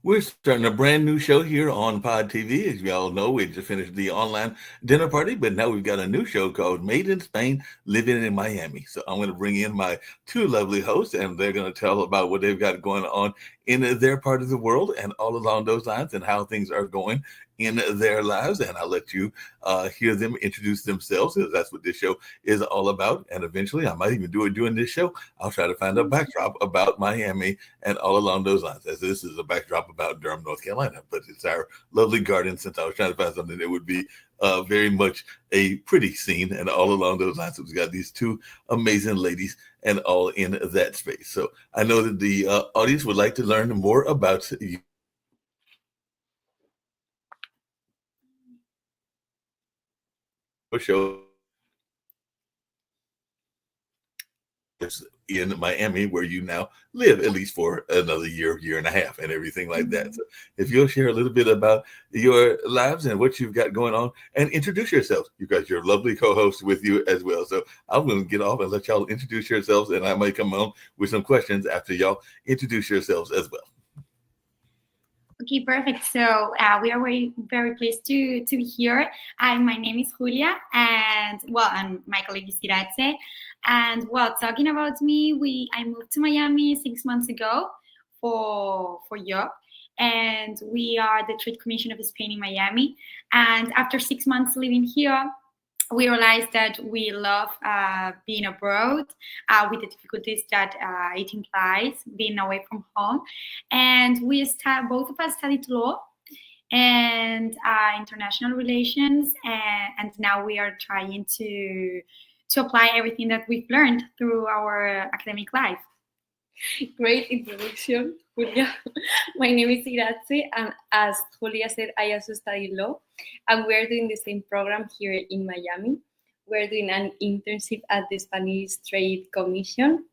We're starting a brand new show here on Pod TV. As you all know, we just finished the online dinner party, but now we've got a new show called Made in Spain, Living in Miami. So I'm going to bring in my two lovely hosts, and they're going to tell about what they've got going on in their part of the world and all along those lines and how things are going in their lives. And I'll let you hear them introduce themselves because that's what this show is all about. And eventually, I might even do it during this show. I'll try to find a backdrop about Miami and all along those lines, as this is a backdrop about Durham, North Carolina. But it's our lovely garden, since I was trying to find something that would be very much a pretty scene, and all along those lines. So we've got these two amazing ladies and all in that space. So I know that the audience would like to learn more about your show in Miami, where you now live, at least for another year and a half, and everything like that. So if you'll share a little bit about your lives and what you've got going on, and introduce yourselves. You've got your lovely co-host with you as well. So I'm going to get off and let y'all introduce yourselves, and I might come on with some questions after y'all introduce yourselves as well. Okay, perfect. So we are very pleased to be here. My name is Julia, and and my colleague is Irace. And talking about me, I moved to Miami 6 months ago for job, and we are the Trade Commission of Spain in Miami. And after 6 months living here, we realized that we love being abroad with the difficulties that it implies being away from home. And both of us studied law and international relations, and now we are trying to apply everything that we've learned through our academic life. Great introduction, Julia. My name is Irace, and as Julia said, I also study law, and we're doing the same program here in Miami. We're doing an internship at the Spanish Trade Commission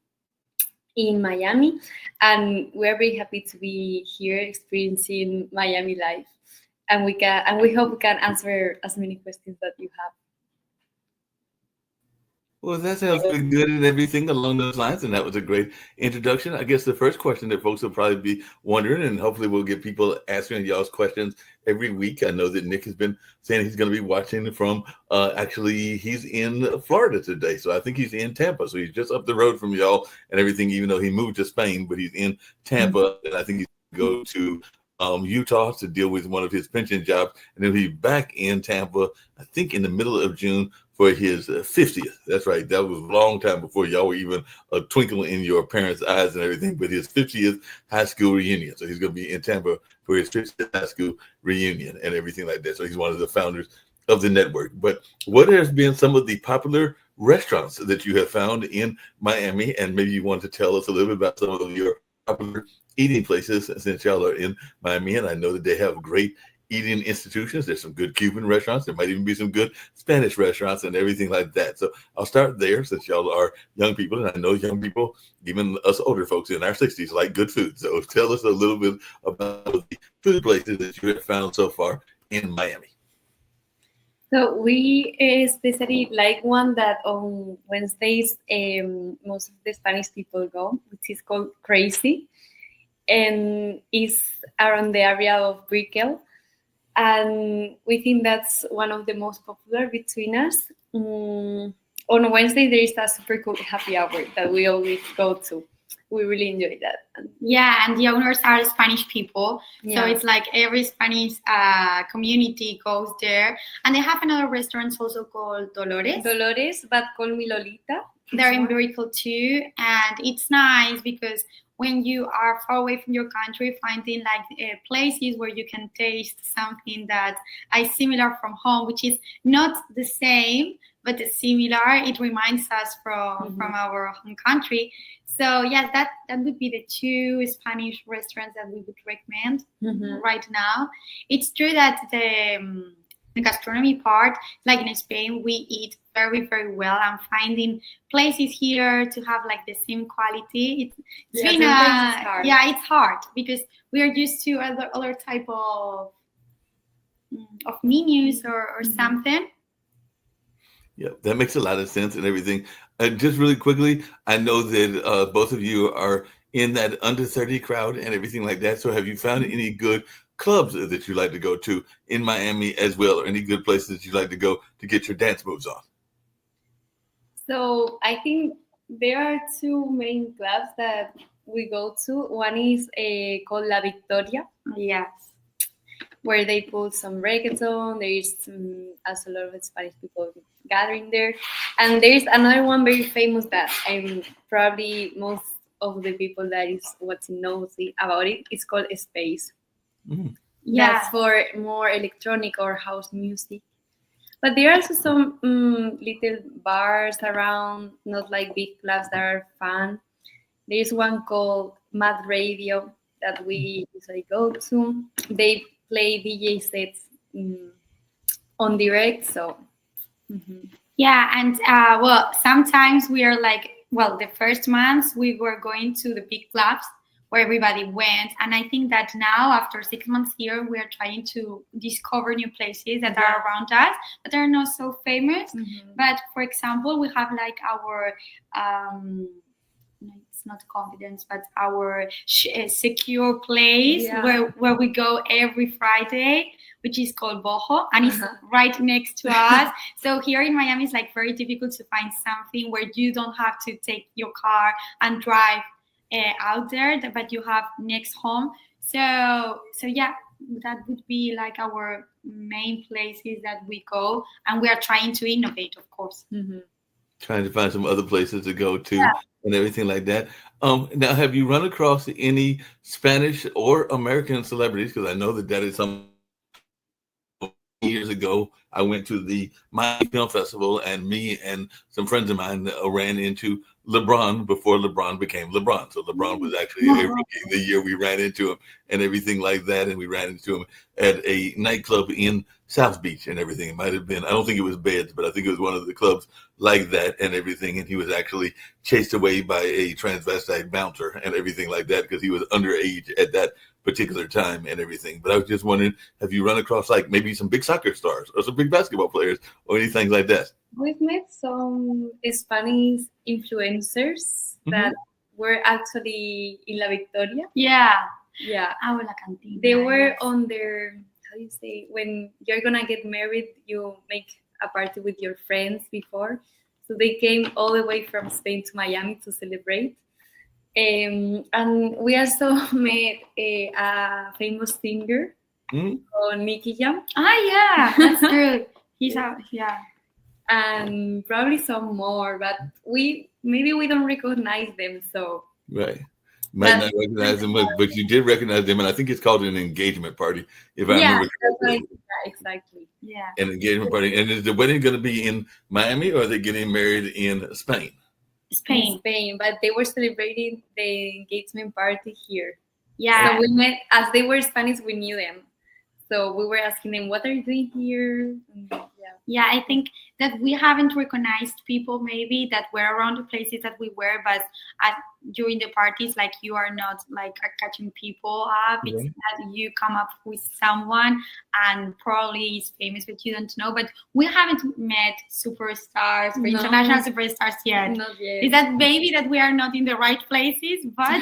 in Miami, and we're very happy to be here experiencing Miami life. And we hope we can answer as many questions that you have. Well, that sounds really good and everything along those lines, and that was a great introduction. I guess the first question that folks will probably be wondering, and hopefully we'll get people answering y'all's questions every week. I know that Nick has been saying he's going to be watching from, actually, he's in Florida today, so I think he's in Tampa, so he's just up the road from y'all and everything, even though he moved to Spain, but he's in Tampa, and I think he's going to go to Utah to deal with one of his pension jobs, and then he'll be back in Tampa, I think in the middle of June, for his 50th. That's right. That was a long time before y'all were even a twinkle in your parents' eyes and everything, but his 50th high school reunion. So he's going to be in Tampa for his 50th high school reunion and everything like that. So he's one of the founders of the network. But what has been some of the popular restaurants that you have found in Miami? And maybe you want to tell us a little bit about some of your popular eating places, since y'all are in Miami. And I know that they have great eating institutions. There's some good Cuban restaurants. There might even be some good Spanish restaurants and everything like that. So I'll start there, since y'all are young people, and I know young people, even us older folks in our 60s, like good food. So tell us a little bit about the food places that you have found so far in Miami. So we especially like one that on Wednesdays most of the Spanish people go, which is called Crazy, and is around the area of Brickell. And we think that's one of the most popular between us. On Wednesday, there is a super cool happy hour that we always go to. We really enjoy that. Yeah, and the owners are Spanish people. Yeah. So it's like every Spanish community goes there. And they have another restaurant also called Dolores. Dolores, but call me Lolita. They're in Brickell too. And it's nice because when you are far away from your country, finding like places where you can taste something that is similar from home, which is not the same, but similar. It reminds us from our home country. So yes, that would be the two Spanish restaurants that we would recommend right now. It's true that the gastronomy part, like in Spain, we eat very, very well, and finding places here to have like the same quality, it's hard. It's hard because we are used to other type of menus or something. Yeah, that makes a lot of sense and everything. Just really quickly, I know that both of you are in that under 30 crowd and everything like that. So have you found any good clubs that you like to go to in Miami as well, or any good places that you like to go to get your dance moves on? So I think there are two main clubs that we go to. One is called La Victoria, Yes. where they put some reggaeton. There is also a lot of Spanish people gathering there. And there's another one very famous that I'm probably most of the people that is watching knows about it. It's called Space. Mm. Yeah. That's for more electronic or house music. But there are also some little bars around, not like big clubs that are fun. There's one called Mad Radio that we usually go to. They play DJ sets on direct, so. Yeah, and well, sometimes we are like, well, the first months we were going to the big clubs where everybody went, and I think that now after 6 months here, we are trying to discover new places that are around us that are not so famous. But for example, we have like our it's not confidence, but our secure place where we go every Friday, which is called Boho, and it's right next to us. So here in Miami, it's like very difficult to find something where you don't have to take your car and drive out there, but you have next home. So yeah, that would be like our main places that we go, and we are trying to innovate, of course. Trying to find some other places to go to and everything like that. Now, have you run across any Spanish or American celebrities? Because I know that is some years ago. I went to the Miami Film Festival, and me and some friends of mine ran into LeBron before LeBron became LeBron. So LeBron was actually a rookie the year we ran into him and everything like that. And we ran into him at a nightclub in South Beach and everything. It might have been, I don't think it was Beds, but I think it was one of the clubs like that and everything. And he was actually chased away by a transvestite bouncer and everything like that because he was underage at that particular time and everything. But I was just wondering, have you run across like maybe some big soccer stars or some big basketball players or anything like that? We've met some Spanish influencers that were actually in La Victoria. Yeah. Our La Cantina. They were on their, how do you say, when you're gonna get married, you make a party with your friends before. So they came all the way from Spain to Miami to celebrate. And we also met a famous singer called Nicky Jam. Yeah, that's true. He's out, and probably some more, but we don't recognize them. So right, might not recognize them, but you did recognize them, and I think it's called an engagement party, if I remember correctly. Exactly. Yeah, an engagement party. And is the wedding going to be in Miami, or are they getting married in Spain? Spain, but they were celebrating the engagement party here. Yeah, so we met as they were Spanish. We knew them. So we were asking them, what are you doing here? Yeah, I think that we haven't recognized people maybe that were around the places that we were, but during the parties, like you are not like catching people up. It's that you come up with someone and probably is famous, but you don't know. But we haven't met superstars or international superstars yet. Not yet. Is that maybe that we are not in the right places, but...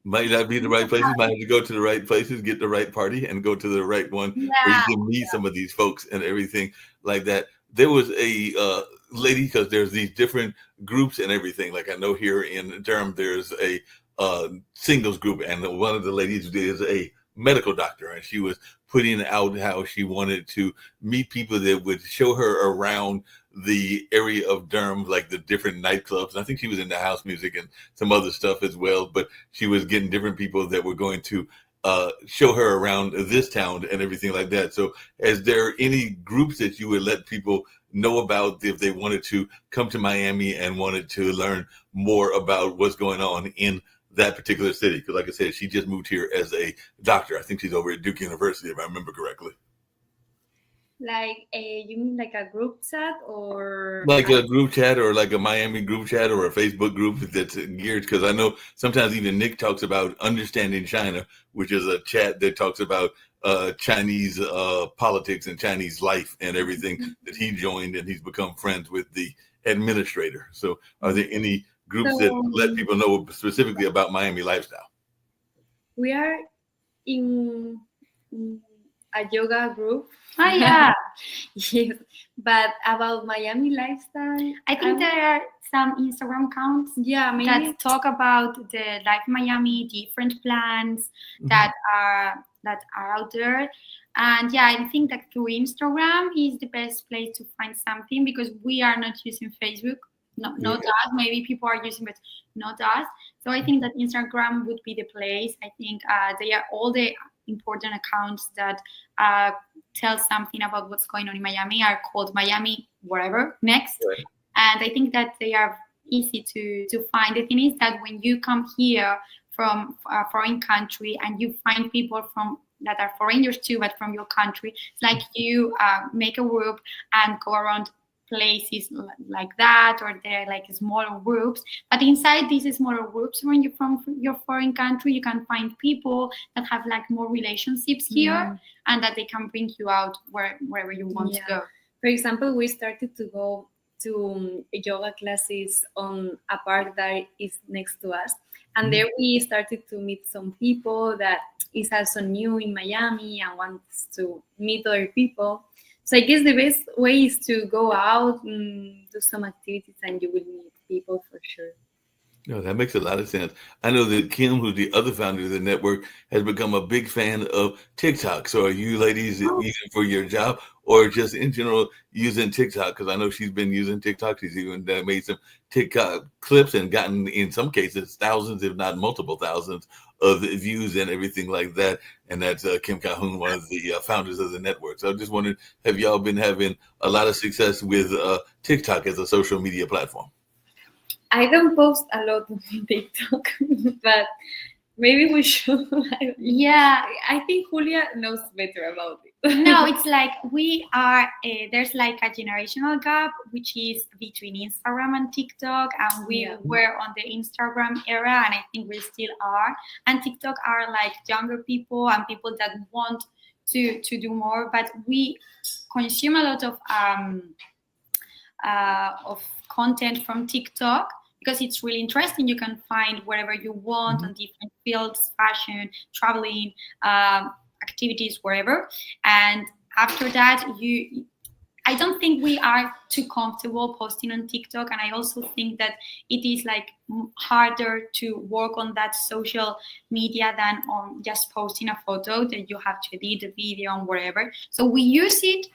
Might not be the right places. Might have to go to the right places, get the right party, and go to the right one where you can meet some of these folks and everything like that. There was a lady, because there's these different groups and everything. Like I know here in Durham, there's a singles group, and one of the ladies is a medical doctor, and she was putting out how she wanted to meet people that would show her around the area of Durham, like the different nightclubs. And I think she was into house music and some other stuff as well, but she was getting different people that were going to show her around this town and everything like that. So is there any groups that you would let people know about if they wanted to come to Miami and wanted to learn more about what's going on in that particular city? Because like I said, she just moved here as a doctor. I think she's over at Duke University, if I remember correctly. Like you mean like a group chat or like a group chat or like a Miami group chat or a Facebook group that's geared? Because I know sometimes even Nick talks about Understanding China, which is a chat that talks about Chinese politics and Chinese life and everything that he joined, and he's become friends with the administrator. So are there any groups that let So people know specifically about Miami lifestyle? we are in a yoga group. Oh yeah, Yes, but about Miami lifestyle, I think there are some Instagram accounts yeah, maybe that talk about the Life Miami, different plans that are out there. And yeah, I think that through Instagram is the best place to find something because we are not using Facebook. Not us. Maybe people are using, but not us. So I think that Instagram would be the place. I think they are all the important accounts that tell something about what's going on in Miami are called Miami whatever next. Right. And I think that they are easy to find. The thing is that when you come here from a foreign country and you find people from that are foreigners too, but from your country, it's like you make a group and go around places like that, or they're like smaller groups. But inside these smaller groups, when you're from your foreign country, you can find people that have like more relationships here, and that they can bring you out wherever you want to go. For example, we started to go to yoga classes on a park that is next to us, and there we started to meet some people that is also new in Miami and wants to meet other people. So I guess the best way is to go out and do some activities, and you will meet people for sure. No, that makes a lot of sense. I know that Kim, who's the other founder of the network, has become a big fan of TikTok. So are you ladies using for your job or just in general using TikTok? Because I know she's been using TikTok. She's even made some TikTok clips and gotten, in some cases, thousands, if not multiple thousands of views and everything like that. And that's Kim Calhoun, one of the founders of the network. So I just wondered, have y'all been having a lot of success with TikTok as a social media platform? I don't post a lot on TikTok, but maybe we should. Yeah, I think Julia knows better about it. No, it's like we are, there's like a generational gap, which is between Instagram and TikTok. And we were on the Instagram era, and I think we still are. And TikTok are like younger people and people that want to do more. But we consume a lot of content from TikTok, because it's really interesting. You can find wherever you want on different fields, fashion, traveling, activities, wherever. And after that, I don't think we are too comfortable posting on TikTok. And I also think that it is like harder to work on that social media than on just posting a photo that you have to edit the video and whatever. So we use it,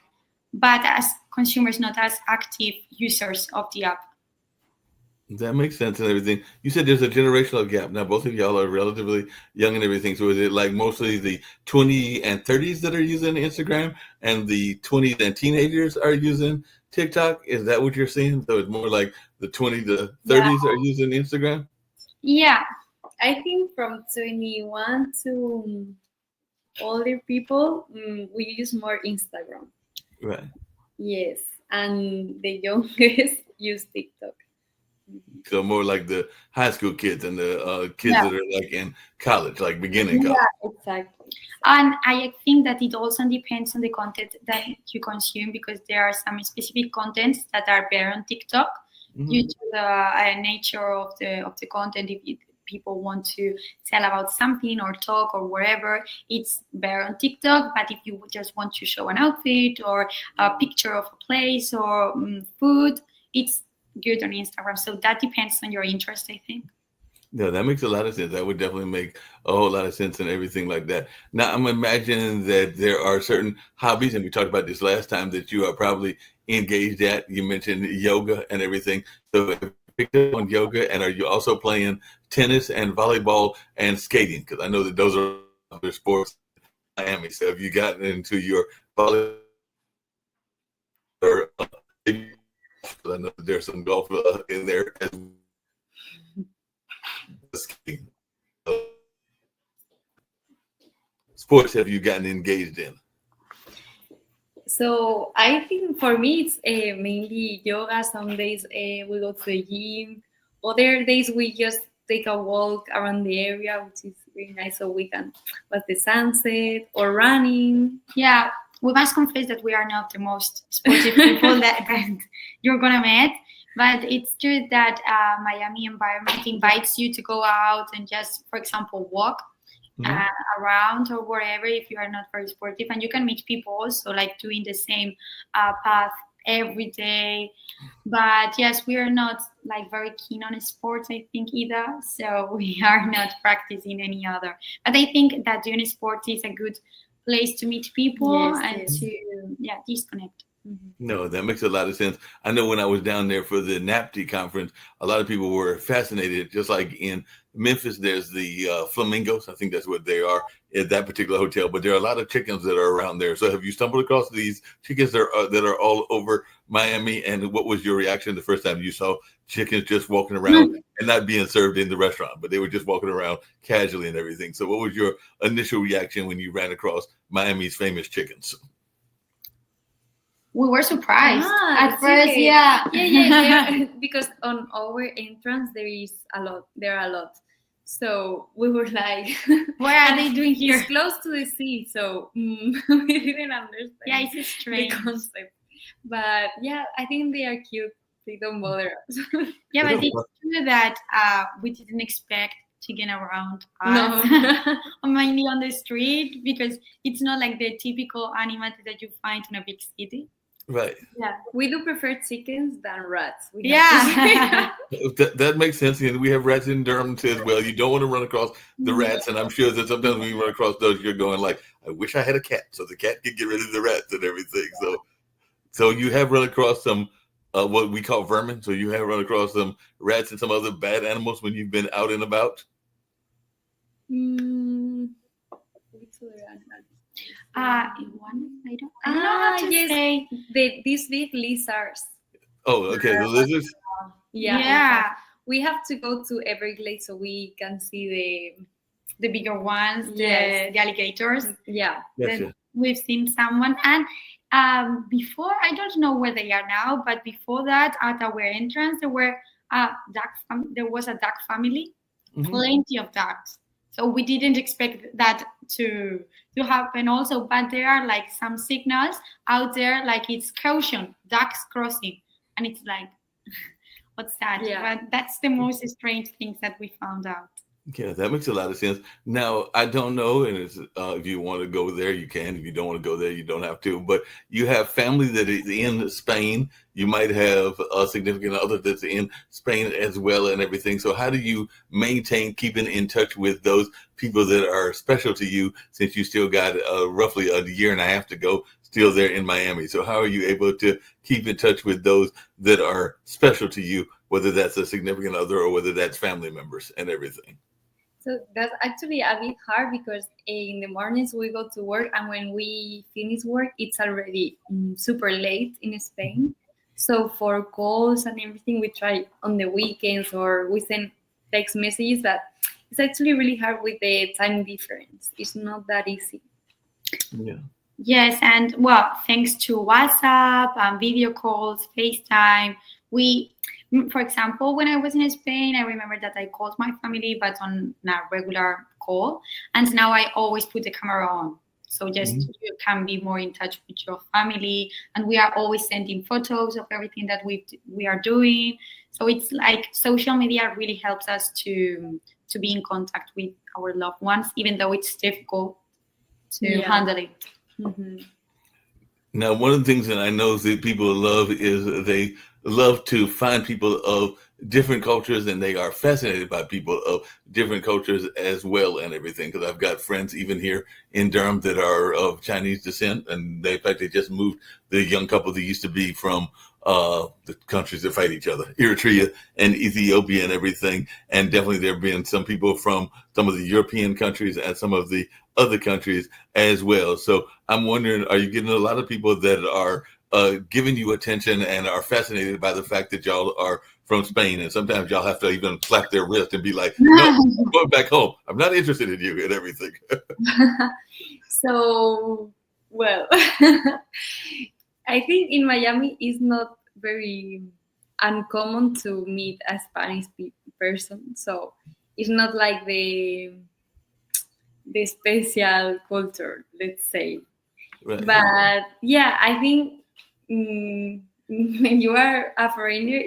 but as consumers, not as active users of the app. That makes sense and everything. You said there's a generational gap. Now, both of y'all are relatively young and everything. So is it like mostly the 20 and 30s that are using Instagram and the 20s and teenagers are using TikTok? Is that what you're seeing? So it's more like the 20 to 30s are using Instagram? Yeah. I think from 21 to older people, we use more Instagram. Right. Yes. And the youngest use TikTok. So more like the high school kids and the kids that are like in college, like beginning college. Yeah, exactly. And I think that it also depends on the content that you consume, because there are some specific contents that are better on TikTok due to the nature of the content. If people want to tell about something or talk or whatever, it's better on TikTok. But if you just want to show an outfit or a picture of a place or food, it's good on Instagram. So that depends on your interest, I think. Yeah, that makes a lot of sense. That would definitely make a whole lot of sense and everything like that. Now, I'm imagining that there are certain hobbies, and we talked about this last time, that you are probably engaged at. You mentioned yoga and everything. So if you picked up on yoga, and are you also playing tennis and volleyball and skating? Because I know that those are other sports in Miami. So have you gotten into your volleyball or I know there's some golf in there as skiing. Sports have you gotten engaged in? So I think for me it's mainly yoga. Some days we go to the gym. Other days we just take a walk around the area, which is really nice, so we can watch the sunset or running. Yeah, we must confess that we are not the most sportive people that you're gonna meet. But it's true that Miami environment invites you to go out and just, for example, walk around or wherever if you are not very sportive, and you can meet people also like doing the same path every day. But yes, we are not like very keen on sports, I think, either, so we are not practicing any other. But I think that doing sports is a good place to meet people and to disconnect. No, that makes a lot of sense. I know when I was down there for the NAPTI conference, a lot of people were fascinated. Just like in Memphis, there's the flamingos. I think that's what they are at that particular hotel. But there are a lot of chickens that are around there. So have you stumbled across these chickens that are all over Miami? And what was your reaction the first time you saw chickens just walking around and not being served in the restaurant, but they were just walking around casually and everything? So what was your initial reaction when you ran across Miami's famous chickens? We were surprised at first, because on our entrance there are a lot. So we were like, what are they doing here? It's close to the sea, so we didn't understand. Yeah, it's strange the concept. But yeah, I think they are cute. They don't bother us. Yeah, but it's true that we didn't expect chicken around us, mainly on the street, because it's not like the typical animal that you find in a big city. Right. Yeah, we do prefer chickens than rats. That makes sense. And we have rats in Durham too as well. You don't want to run across the rats, and I'm sure that sometimes when you run across those, you're going like, "I wish I had a cat, so the cat could get rid of the rats and everything." So you have run across some what we call vermin. So you have run across some rats and some other bad animals when you've been out and about. I don't know how to say. These big lizards. Oh, okay, the lizards. Yeah. We have to go to Everglades so we can see the bigger ones, the alligators. Yeah. We've seen someone, and before, I don't know where they are now, but before that, at our entrance, there were there was a duck family, plenty of ducks. So we didn't expect that to happen also, but there are like some signals out there, like it's caution, ducks crossing, and it's like, what's that? Yeah. But that's the most strange things that we found out. Yeah, that makes a lot of sense. Now, I don't know, and it's, if you want to go there, you can. If you don't want to go there, you don't have to. But you have family that is in Spain. You might have a significant other that's in Spain as well and everything. So how do you maintain keeping in touch with those people that are special to you, since you still got roughly a year and a half to go still there in Miami? So how are you able to keep in touch with those that are special to you, whether that's a significant other or whether that's family members and everything? So that's actually a bit hard because in the mornings we go to work, and when we finish work, it's already super late in Spain. So for calls and everything, we try on the weekends or we send text messages, but it's actually really hard with the time difference. It's not that easy. Yeah. Yes, and well, thanks to WhatsApp and video calls, FaceTime, for example, when I was in Spain, I remember that I called my family, but on a regular call. And now I always put the camera on. So just you can be more in touch with your family. And we are always sending photos of everything that we are doing. So it's like social media really helps us to be in contact with our loved ones, even though it's difficult to handle it. Mm-hmm. Now, one of the things that I know that people love is they love to find people of different cultures, and they are fascinated by people of different cultures as well and everything. Because I've got friends even here in Durham that are of Chinese descent, and in fact, they just moved the young couple that used to be from the countries that fight each other, Eritrea and Ethiopia and everything. And definitely there have been some people from some of the European countries and some of the other countries as well. So I'm wondering, are you getting a lot of people that are giving you attention and are fascinated by the fact that y'all are from Spain? And sometimes y'all have to even slap their wrist and be like, no, I'm going back home. I'm not interested in you and everything. So, well, I think in Miami it's not very uncommon to meet a Spanish person. So it's not like the special culture, let's say. Right. But yeah, I think when you are a foreigner,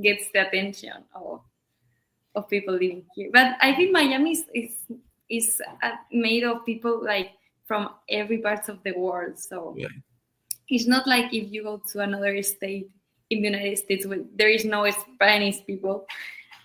gets the attention of people living here. But I think Miami is made of people like from every part of the world. So Yeah. it's not like if you go to another state in the United States where there is no Spanish people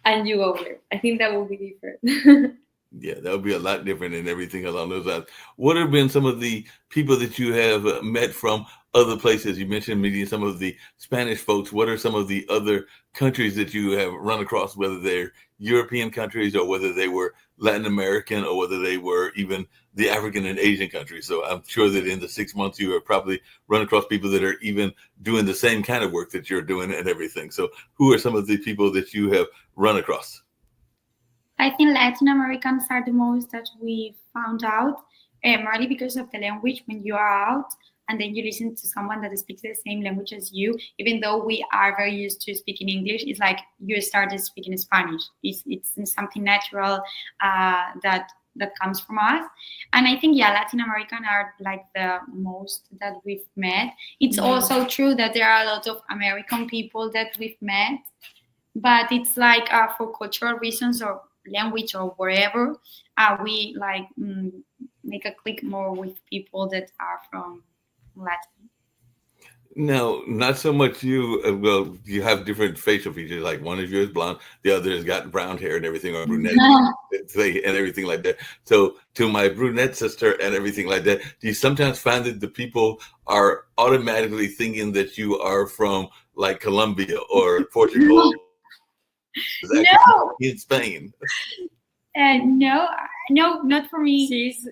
and you go there. I think that will be different. Yeah, that would be a lot different and everything along those lines. What have been some of the people that you have met from other places? You mentioned meeting some of the Spanish folks. What are some of the other countries that you have run across, whether they're European countries or whether they were Latin American or whether they were even the African and Asian countries? So I'm sure that in the 6 months you have probably run across people that are even doing the same kind of work that you're doing and everything. So who are some of the people that you have run across? I think Latin Americans are the most that we found out, mainly because of the language. When you are out and then you listen to someone that speaks the same language as you, even though we are very used to speaking English, it's like you started speaking Spanish. It's something natural that comes from us. And I think, Latin American are like the most that we've met. It's also true that there are a lot of American people that we've met, but it's like for cultural reasons or language or wherever, we like make a click more with people that are from Latin. Now, not so much you. Well, you have different facial features. Like one of yours blonde, the other has got brown hair and everything, or brunette and everything like that. So, to my brunette sister and everything like that, do you sometimes find that the people are automatically thinking that you are from like Colombia or Portugal? No, In Spain. no, not for me.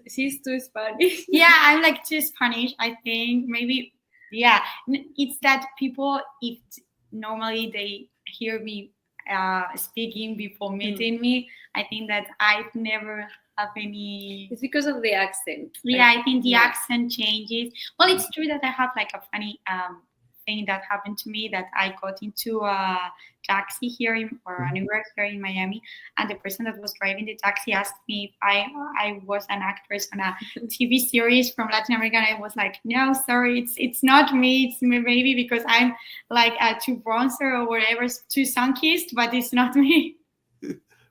She's too Spanish. Yeah, I'm like too Spanish. I think maybe. Yeah, it's that people, if normally they hear me speaking before meeting me, I think that I've never have any. It's because of the accent. Yeah, I think the accent changes. Well, it's true that I have like a funny thing that happened to me, that I got into a taxi here or anywhere here in Miami, and the person that was driving the taxi asked me if I was an actress on a TV series from Latin America. And I was like, no, sorry, it's not me. It's maybe because I'm like too bronzer or whatever, too sun-kissed, but it's not me.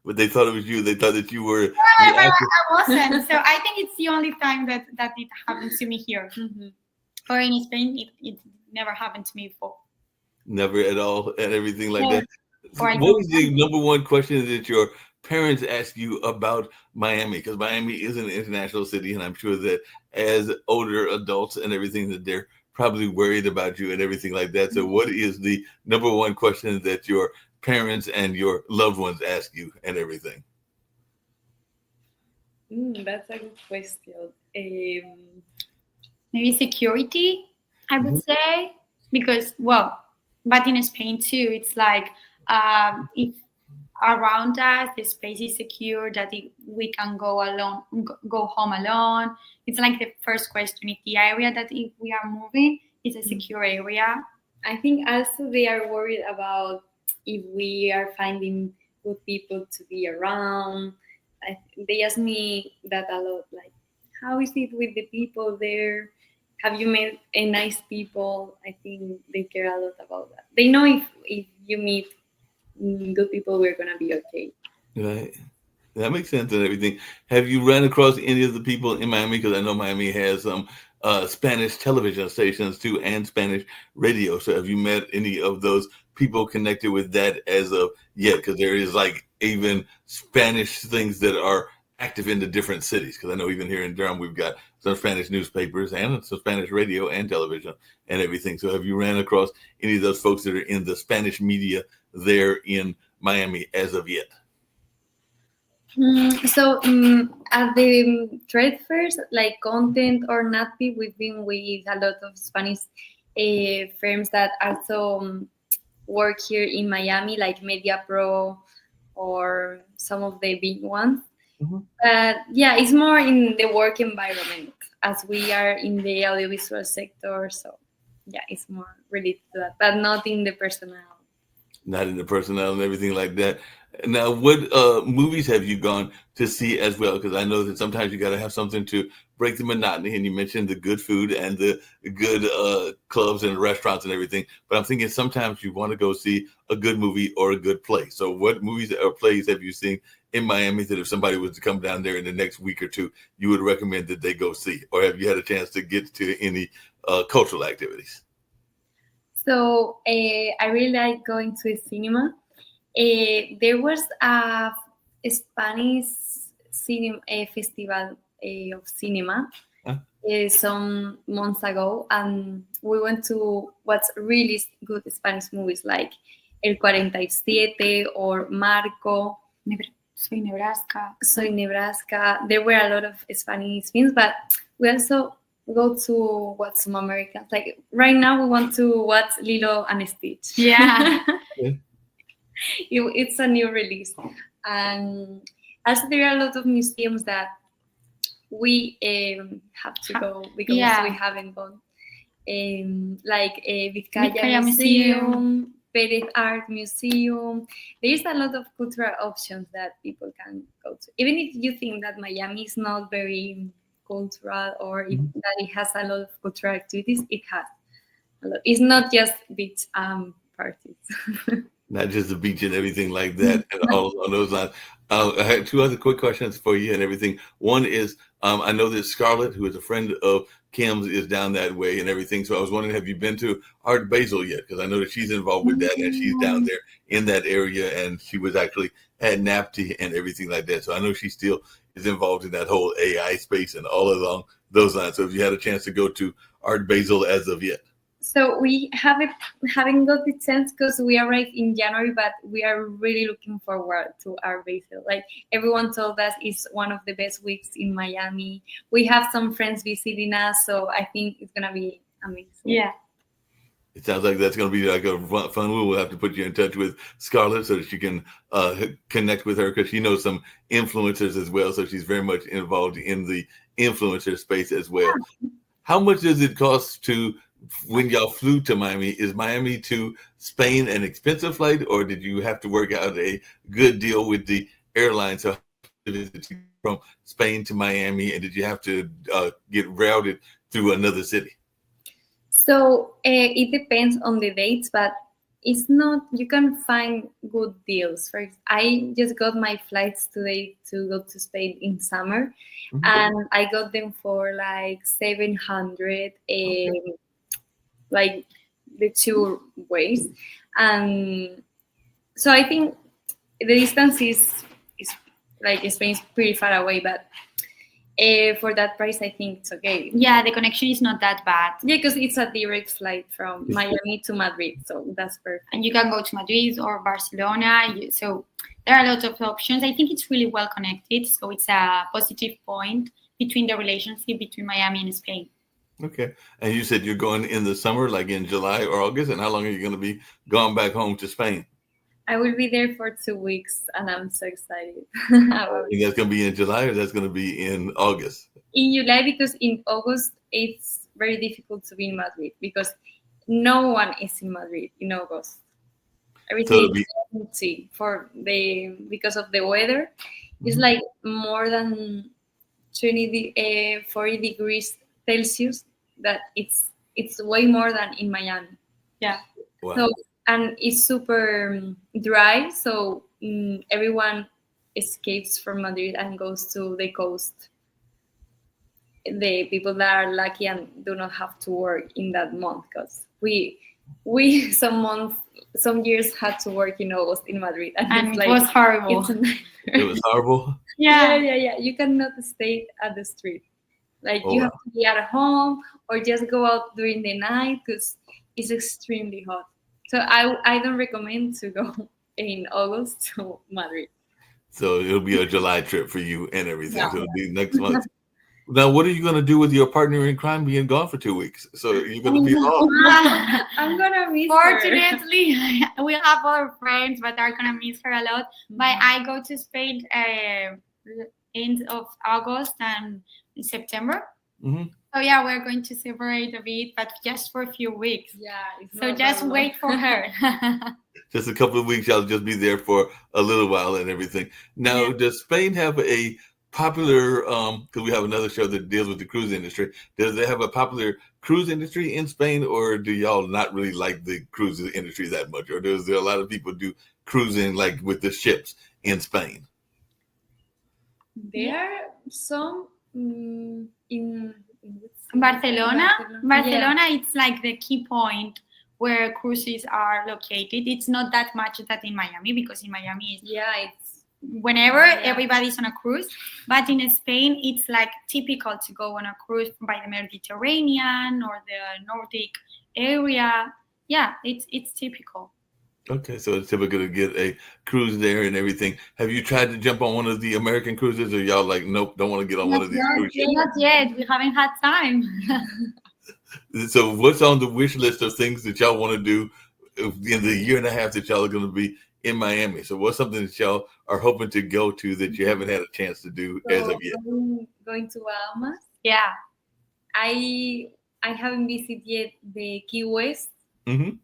But they thought it was you. They thought that you were. I wasn't. So I think it's the only time that it happened to me here. Or in Spain, it never happened to me before. Never at all, and everything like that. Or What was the number one question that your parents ask you about Miami? Because Miami is an international city, and I'm sure that as older adults and everything, that they're probably worried about you and everything like that. So what is the number one question that your parents and your loved ones ask you and everything? That's a good question. Maybe security, I would say, because, well, but in Spain too, it's like if around us the space is secure, that we can go home alone. It's like the first question: if the area that if we are moving is a secure area. I think also they are worried about if we are finding good people to be around. They ask me that a lot, like, how is it with the people there? Have you met a nice people? I think they care a lot about that. They know if you meet good people, we're gonna be okay. Right. That makes sense and everything. Have you run across any of the people in Miami? Because I know Miami has some Spanish television stations too, and Spanish radio. So have you met any of those people connected with that as of yet? Because there is like even Spanish things that are active in the different cities. Because I know even here in Durham, we've got some Spanish newspapers and some Spanish radio and television and everything. So have you ran across any of those folks that are in the Spanish media there in Miami as of yet? So at the trade fairs, like Content or NATPI, we've been with a lot of Spanish firms that also work here in Miami, like Media Pro or some of the big ones. But yeah, it's more in the work environment, as we are in the audiovisual sector. So yeah, it's more related to that, but not in the personnel. Not in the personnel and everything like that. Now, what movies have you gone to see as well? Because I know that sometimes you got to have something to break the monotony. And you mentioned the good food and the good clubs and restaurants and everything. But I'm thinking sometimes you want to go see a good movie or a good play. So what movies or plays have you seen in Miami that if somebody was to come down there in the next week or two, you would recommend that they go see? Or have you had a chance to get to any cultural activities? So I really like going to the cinema. There was a Spanish cinema festival of cinema some months ago, and we went to watch really good Spanish movies like El 47 or Marco. Soy Nebraska. Soy Nebraska. There were a lot of Spanish films, but we also go to watch some Americans. Like right now, we want to watch Lilo and Stitch. Yeah. It's a new release. And also there are a lot of museums that we have to go because we haven't gone. Like Vizcaya Museum, Perez Art Museum. There's a lot of cultural options that people can go to. Even if you think that Miami is not very cultural or that it has a lot of cultural activities, it has a lot. It's not just beach parties. Not just the beach and everything like that, and all on those lines. I had two other quick questions for you and everything. One is, I know that Scarlett, who is a friend of Kim's, is down that way and everything. So I was wondering, have you been to Art Basel yet? Because I know that she's involved with that and she's down there in that area, and she was actually at NAPTI and everything like that. So I know she still is involved in that whole AI space and all along those lines. So if you had a chance to go to Art Basel as of yet. So we haven't got the chance because we arrived in January, but we are really looking forward to Art Basel. Like everyone told us, it's one of the best weeks in Miami. We have some friends visiting us, so I think it's gonna be amazing. Yeah. It sounds like that's going to be like a fun. We'll have to put you in touch with Scarlett so that you can connect with her, because she knows some influencers as well. So she's very much involved in the influencer space as well. How much does it cost to, when y'all flew to Miami, is Miami to Spain an expensive flight, or did you have to work out a good deal with the airline so from Spain to Miami, and did you have to get routed through another city? So it depends on the dates, but it's not, you can find good deals. I just got my flights today to go to Spain in summer, and I got them for like 700, like the two ways. And so I think the distance is like Spain is pretty far away, but for that price, I think it's okay. Yeah, the connection is not that bad. Yeah, because it's a direct flight from Miami to Madrid, so that's perfect. And you can go to Madrid or Barcelona. So there are a lot of options. I think it's really well connected, so it's a positive point between the relationship between Miami and Spain. Okay. And you said you're going in the summer, like in July or August, and how long are you going to be going back home to Spain? I will be there for 2 weeks, and I'm so excited. And that's going to be in July, or that's going to be in August? In July, because in August, it's very difficult to be in Madrid because no one is in Madrid in August. Everything is empty because of the weather. It's like more than 40 degrees Celsius. That it's way more than in Miami. Yeah. Wow. So, and it's super dry, so everyone escapes from Madrid and goes to the coast. The people that are lucky and do not have to work in that month, because we some years had to work in August in Madrid, and it was horrible. It was horrible. Yeah. You cannot stay at the street. Like you have to be at home or just go out during the night because it's extremely hot. So I don't recommend to go in August to Madrid. So it'll be a July trip for you and everything. Yeah. So it'll be next month. Now, what are you going to do with your partner in crime being gone for 2 weeks? So you're going to be off. I'm going to miss Fortunately, we have other friends, but are going to miss her a lot. But I go to Spain end of August and in September. So yeah, we're going to separate a bit, but just for a few weeks. Yeah. So just wait for her. Just a couple of weeks, I'll just be there for a little while and everything. Now, does Spain have a popular, because we have another show that deals with the cruise industry. Does they have a popular cruise industry in Spain, or do y'all not really like the cruise industry that much? Or does there a lot of people do cruising like with the ships in Spain? There are some in Barcelona. Yeah. Barcelona, it's like the key point where cruises are located. It's not that much that in Miami, because in Miami, it's whenever Yeah. everybody's on a cruise. But in Spain, it's like typical to go on a cruise by the Mediterranean or the Nordic area. Yeah, it's typical. Okay, so it's typical to get a cruise there and everything. Have you tried to jump on one of the American cruises, or y'all like, nope, don't want to get on one of these cruise ships? Not yet. We haven't had time. So what's on the wish list of things that y'all want to do in the year and a half that y'all are going to be in Miami? So what's something that y'all are hoping to go to that you haven't had a chance to do as of yet? Going to Bahamas. Yeah. I haven't visited yet the Key West. Mm-hmm.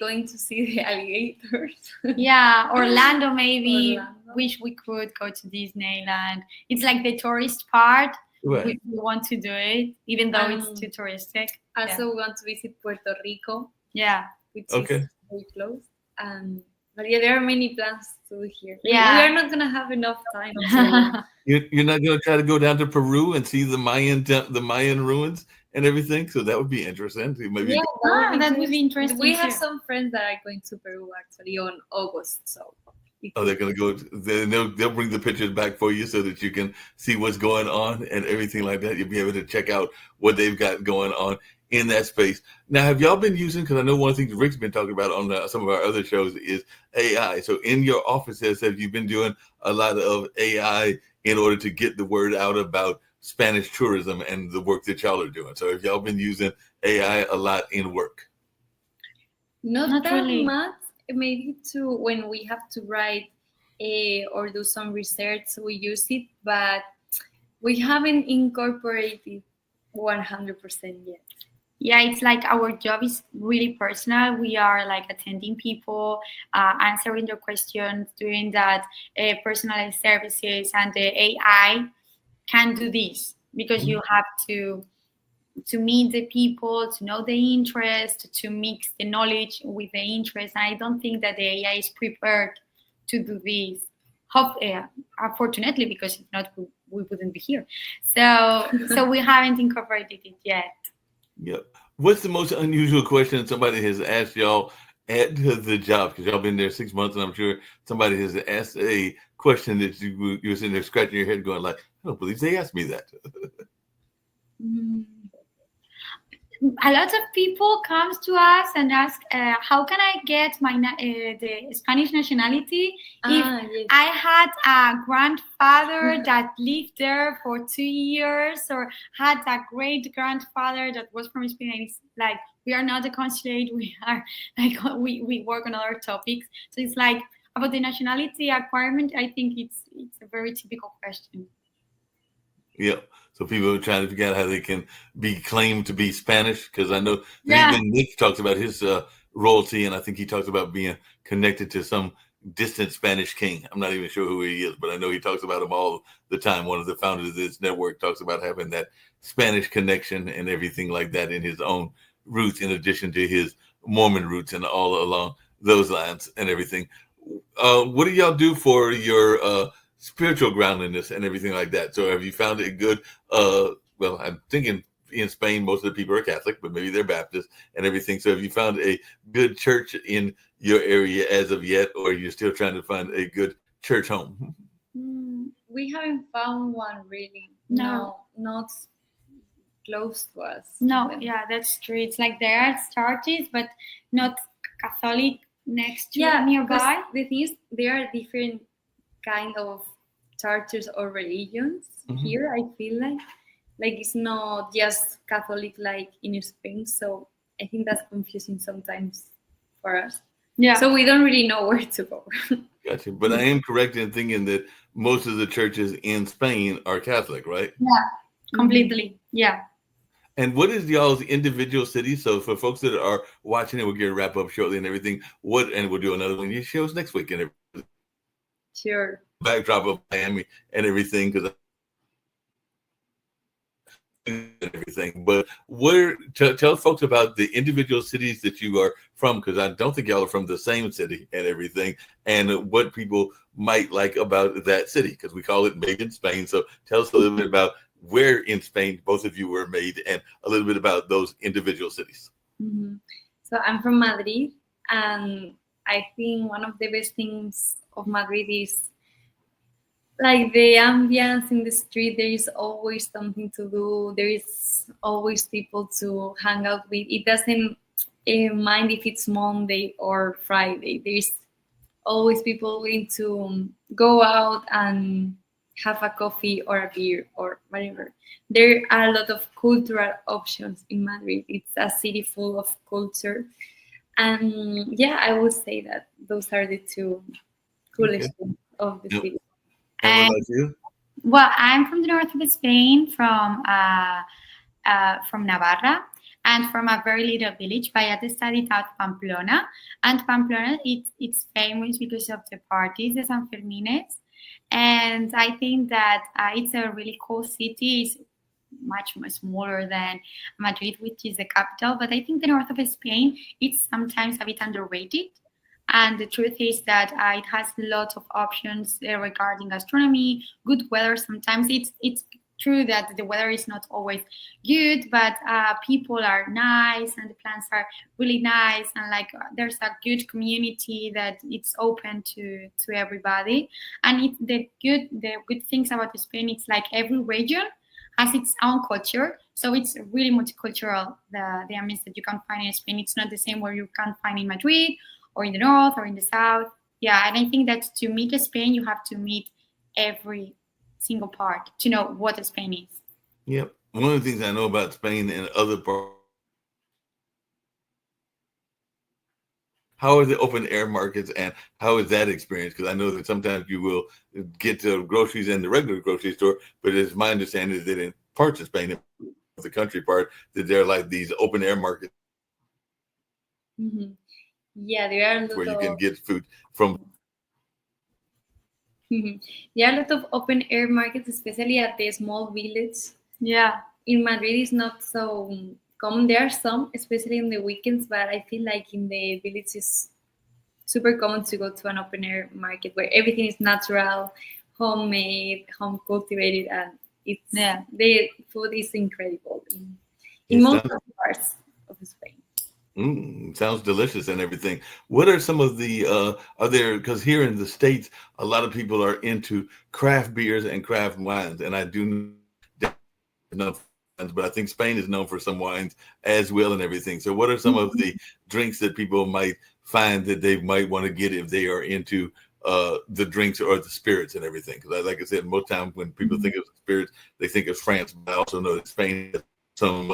Going to see the alligators. Yeah, Orlando maybe. Orlando. Wish we could go to Disneyland. It's like the tourist part. Right. We want to do it, even though it's Um, too touristic. Also, we want to visit Puerto Rico, Yeah. which Okay. is very close. But yeah, there are many plans to do here. Yeah. We are not gonna have enough time. So You're not going to try to go down to Peru and see the Mayan ruins and everything? So that would be interesting. Maybe yeah, that would be interesting. We have too. some friends that are going to Peru actually on August. So Oh, they're going to go. They'll bring the pictures back for you so that you can see what's going on and everything like that. You'll be able to check out what they've got going on in that space. Now, have y'all been using? Because I know one thing Rick's been talking about on some of our other shows is AI. So in your offices, have you been doing a lot of AI in order to get the word out about Spanish tourism and the work that y'all are doing? So have y'all been using AI a lot in work? not that really. much. Maybe to when we have to write or do some research, we use it, but we haven't incorporated 100% yet. Yeah, it's like our job is really personal. We are like attending people, answering their questions, doing that personalized services, and the AI can do this because you have to meet the people, to know the interest, to mix the knowledge with the interest. And I don't think that the AI is prepared to do this. Unfortunately, because if not, we wouldn't be here. So we haven't incorporated it yet. Yep. What's the most unusual question somebody has asked y'all at the job? Because y'all been there 6 months, and I'm sure somebody has asked a question that you're sitting there scratching your head, going like, "I don't believe they asked me that." A lot of people comes to us and ask, how can I get my the Spanish nationality if Yes. I had a grandfather that lived there for 2 years, or had a great grandfather that was from Spain? And it's like, we are not a consulate. We are like we work on other topics. So it's like about the nationality acquirement. I think it's a very typical question. Yeah. So people are trying to figure out how they can be claimed to be Spanish, because I know Yeah. even Nick talks about his royalty, and I think he talks about being connected to some distant Spanish king. I'm not even sure who he is, but I know he talks about him all the time. One of the founders of this network talks about having that Spanish connection and everything like that in his own roots, in addition to his Mormon roots and all along those lines and everything. What do y'all do for your spiritual groundedness and everything like that? So have you found it good? Well, I'm thinking in Spain, most of the people are Catholic, but maybe they're Baptist and everything. So have you found a good church in your area as of yet, or you're still trying to find a good church home? We haven't found one really. No. Not close to us. No, yeah, that's true. It's like there are churches, but not Catholic next to nearby. The thing is, there are different kind of churches or religions here. I feel like it's not just Catholic like in Spain. So I think that's confusing sometimes for us. Yeah. So we don't really know where to go. Gotcha. But I am correct in thinking that most of the churches in Spain are Catholic, right? Yeah, completely. Yeah. And what is y'all's individual city? So for folks that are watching it, we'll get a wrap up shortly and everything. And we'll do another one of your shows next week and everything. Sure. backdrop of Miami and everything, because and everything. But tell folks about the individual cities that you are from, because I don't think y'all are from the same city and everything, and what people might like about that city, because we call it Made in Spain. So tell us a little bit about where in Spain both of you were made, and a little bit about those individual cities. Mm-hmm. So I'm from Madrid, and I think one of the best things of Madrid is like the ambience in the street. There is always something to do. There is always people to hang out with. It doesn't mind if it's Monday or Friday. There is always people willing to go out and have a coffee or a beer or whatever. There are a lot of cultural options in Madrid. It's a city full of culture. And yeah, I would say that those are the two coolest things of the city. And what about you? Well, I'm from the north of Spain, from Navarra, and from a very little village, Vallata studied out Pamplona. And Pamplona, it's famous because of the parties, the San Fermines. And I think that it's a really cool city. It's much smaller than Madrid, which is the capital. But I think the north of Spain, it's sometimes a bit underrated. And the truth is that it has lots of options regarding gastronomy, good weather. Sometimes it's true that the weather is not always good, but people are nice and the plants are really nice, and like there's a good community that it's open to everybody. And the good things about Spain, it's like every region has its own culture, so it's really multicultural. The ambience that you can find in Spain, it's not the same where you can find in Madrid or in the north or in the south. Yeah, and I think that to meet Spain, you have to meet every single part to know what Spain is. Yep. One of the things I know about Spain and other parts, how are the open air markets and how is that experience? Because I know that sometimes you will get to groceries in the regular grocery store, but it's my understanding that in parts of Spain, the country part, that there are like these open air markets. Mm-hmm. Yeah, there are a lot where you can get food from. There are a lot of open air markets, especially at the small villages. Yeah. In Madrid, it's not so common. There are some, especially in the weekends, but I feel like in the village it's super common to go to an open air market where everything is natural, homemade, home cultivated, and the food is incredible in most of the parts of Spain. Sounds delicious and everything. What are some of the are there, because here in the States a lot of people are into craft beers and craft wines, and I do know, but I think Spain is known for some wines as well and everything. So what are some of the drinks that people might find that they might want to get if they are into the drinks or the spirits and everything? Because like I said, most times when people think of spirits, they think of France, but I also know that Spain has some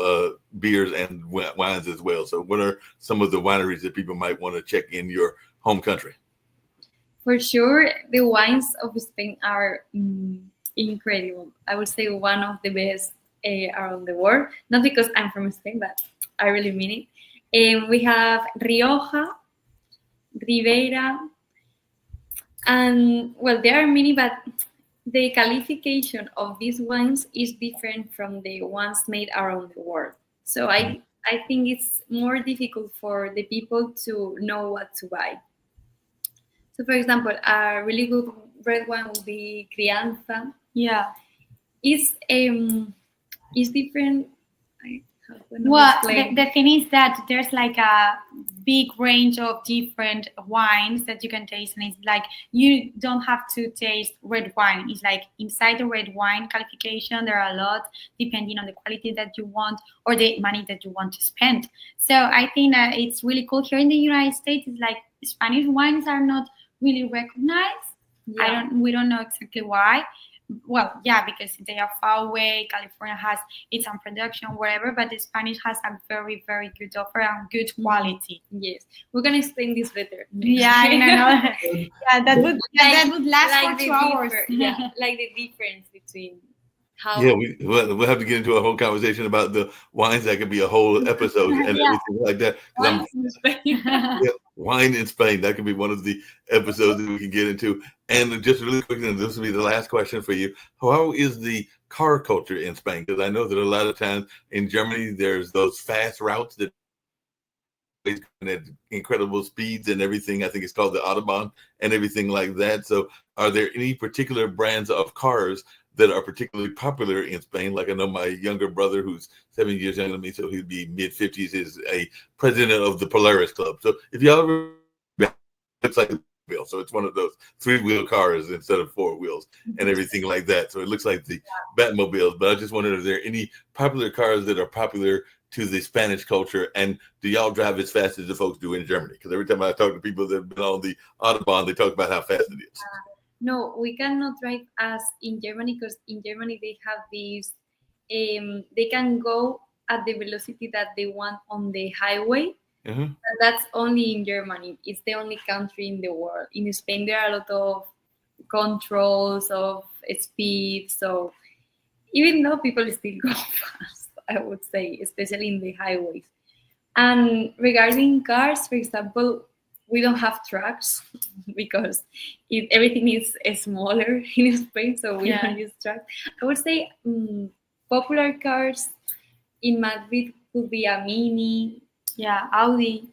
beers and wines as well. So what are some of the wineries that people might want to check in your home country? For sure, the wines of Spain are incredible. I would say one of the best around the world. Not because I'm from Spain, but I really mean it. We have Rioja, Ribera, and well, there are many, but the qualification of these wines is different from the ones made around the world. So I think it's more difficult for the people to know what to buy. So for example, a really good red wine would be Crianza. Yeah. It's different. Well, the thing is that there's like a big range of different wines that you can taste, and it's like you don't have to taste red wine. It's like inside the red wine qualification, there are a lot depending on the quality that you want or the money that you want to spend. So I think that it's really cool. Here in the United States, it's like Spanish wines are not really recognized. Yeah. We don't know exactly why. Well, yeah, because they are far away. California has its own production, whatever, but the Spanish has a very, very good offer and good quality. Yes, we're gonna explain this better. Yeah, I know. Yeah, that would last like for 2 hours. Yeah, like the difference between how Yeah, we'll have to get into a whole conversation about the wines. That could be a whole episode and Yeah. everything like that. 'Cause wines in Spain. yeah, wine in Spain. That could be one of the episodes that we can get into. And just really quickly, and this will be the last question for you. How is the car culture in Spain? Because I know that a lot of times in Germany, there's those fast routes that at incredible speeds and everything. I think it's called the Autobahn and everything like that. So are there any particular brands of cars that are particularly popular in Spain? Like I know my younger brother, who's 7 years younger than me, so he'd be mid-50s, is a president of the Polaris Club. So if y'all ever, it's like a wheel. So it's one of those 3-wheel cars instead of 4 wheels and everything like that. So it looks like the Batmobiles. But I just wondered, are there any popular cars that are popular to the Spanish culture, and do y'all drive as fast as the folks do in Germany? Because every time I talk to people that have been on the Autobahn, they talk about how fast it is. No, we cannot drive as in Germany, because in Germany they have these, they can go at the velocity that they want on the highway. And that's only in Germany. It's the only country in the world. In Spain, there are a lot of controls of speed. So even though people still go fast, I would say, especially in the highways. And regarding cars, for example, we don't have trucks because everything is smaller in Spain, so we don't use trucks. I would say popular cars in Madrid could be a Mini, Audi.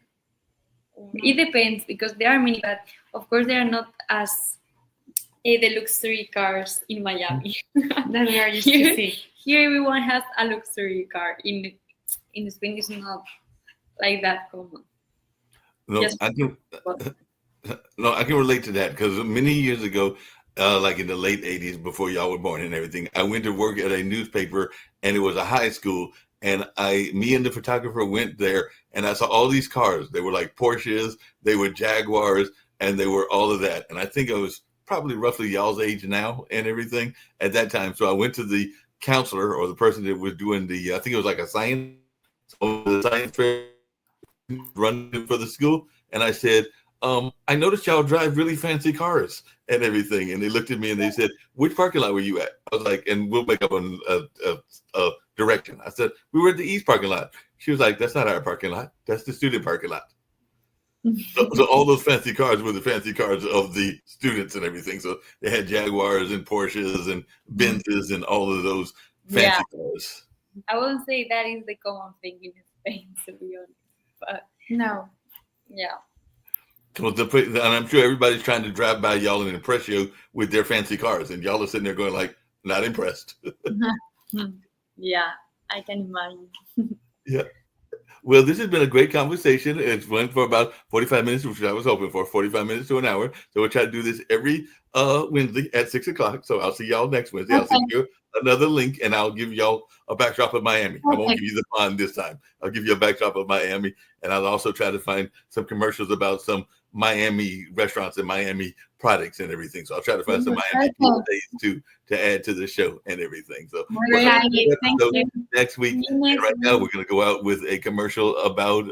It depends, because there are many, but of course they are not as the luxury cars in Miami. That we are used to see. Here everyone has a luxury car. In Spain, it's not like that common. No, I can relate to that, because many years ago, like in the late 80s, before y'all were born and everything, I went to work at a newspaper, and it was a high school, and me and the photographer went there, and I saw all these cars. They were like Porsches, they were Jaguars, and they were all of that. And I think I was probably roughly y'all's age now and everything at that time. So I went to the counselor, or the person that was doing I think it was like a science fair running for the school, and I said, I noticed y'all drive really fancy cars and everything. And they looked at me and they said, which parking lot were you at? I was like, and we'll make up a direction. I said, we were at the East parking lot. She was like, that's not our parking lot. That's the student parking lot. So all those fancy cars were the fancy cars of the students and everything. So they had Jaguars and Porsches and Benzes and all of those fancy cars. I wouldn't say that is the common thing in Spain, to be honest. But no. Yeah. And I'm sure everybody's trying to drive by y'all and impress you with their fancy cars, and y'all are sitting there going like, not impressed. Yeah, I can imagine. Yeah. Well, this has been a great conversation. It's went for about 45 minutes, which I was hoping for, 45 minutes to an hour. So we'll try to do this every Wednesday at 6 o'clock. So I'll see y'all next Wednesday. Okay. I'll send you another link, and I'll give y'all a backdrop of Miami. I won't give you the pond this time. I'll give you a backdrop of Miami, and I'll also try to find some commercials about some Miami restaurants and Miami products and everything. So I'll try to find some Miami days to add to the show and everything. So Thank you. next week. And right now we're going to go out with a commercial about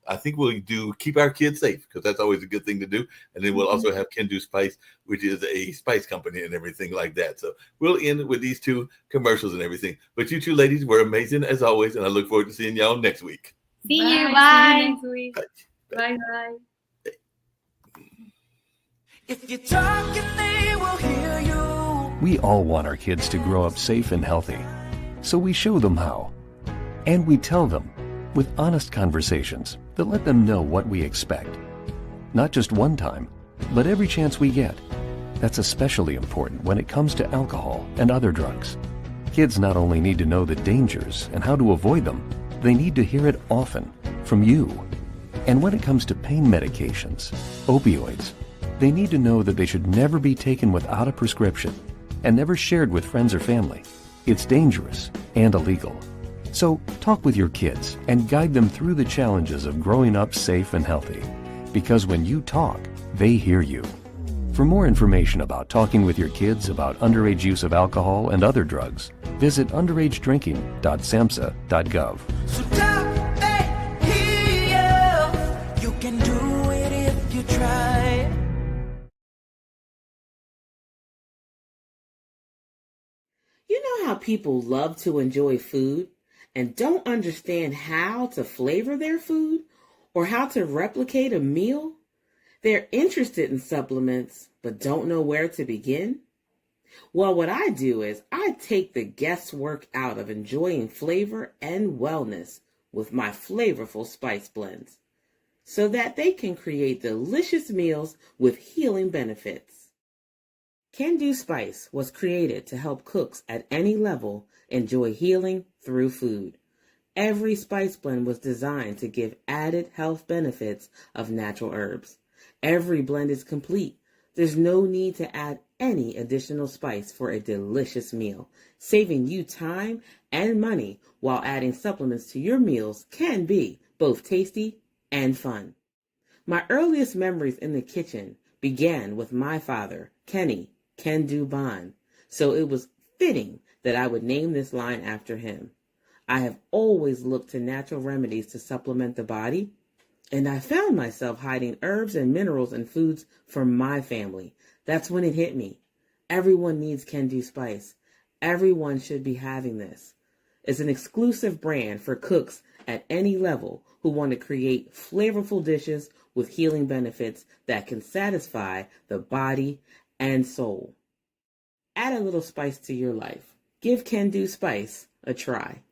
I think we'll do keep our kids safe, because that's always a good thing to do. And then we'll also have Kendu Spice, which is a spice company and everything like that. So we'll end with these two commercials and everything. But you two ladies were amazing as always, and I look forward to seeing y'all next week. See you. Bye. Bye. Bye. Bye. If you're talking, they will hear you. We all want our kids to grow up safe and healthy, so we show them how. And we tell them with honest conversations that let them know what we expect. Not just one time, but every chance we get. That's especially important when it comes to alcohol and other drugs. Kids not only need to know the dangers and how to avoid them, they need to hear it often from you. And when it comes to pain medications, opioids, they need to know that they should never be taken without a prescription and never shared with friends or family. It's dangerous and illegal. So talk with your kids and guide them through the challenges of growing up safe and healthy. Because when you talk, they hear you. For more information about talking with your kids about underage use of alcohol and other drugs, visit underagedrinking.samhsa.gov. So talk, they hear you. You can do it if you try. You know how how people love to enjoy food and don't understand how to flavor their food or how to replicate a meal? They're interested in supplements but don't know where to begin? Well, what I do is I take the guesswork out of enjoying flavor and wellness with my flavorful spice blends so that they can create delicious meals with healing benefits. Can Do Spice was created to help cooks at any level enjoy healing through food. Every spice blend was designed to give added health benefits of natural herbs. Every blend is complete. There's no need to add any additional spice for a delicious meal. Saving you time and money while adding supplements to your meals can be both tasty and fun. My earliest memories in the kitchen began with my father, Kenny Can Do Bond, so it was fitting that I would name this line after him. I have always looked to natural remedies to supplement the body, and I found myself hiding herbs and minerals in foods for my family. That's when it hit me. Everyone needs Can Do Spice. Everyone should be having this. It's an exclusive brand for cooks at any level who want to create flavorful dishes with healing benefits that can satisfy the body and soul. Add a little spice to your life. Give Can Do Spice a try.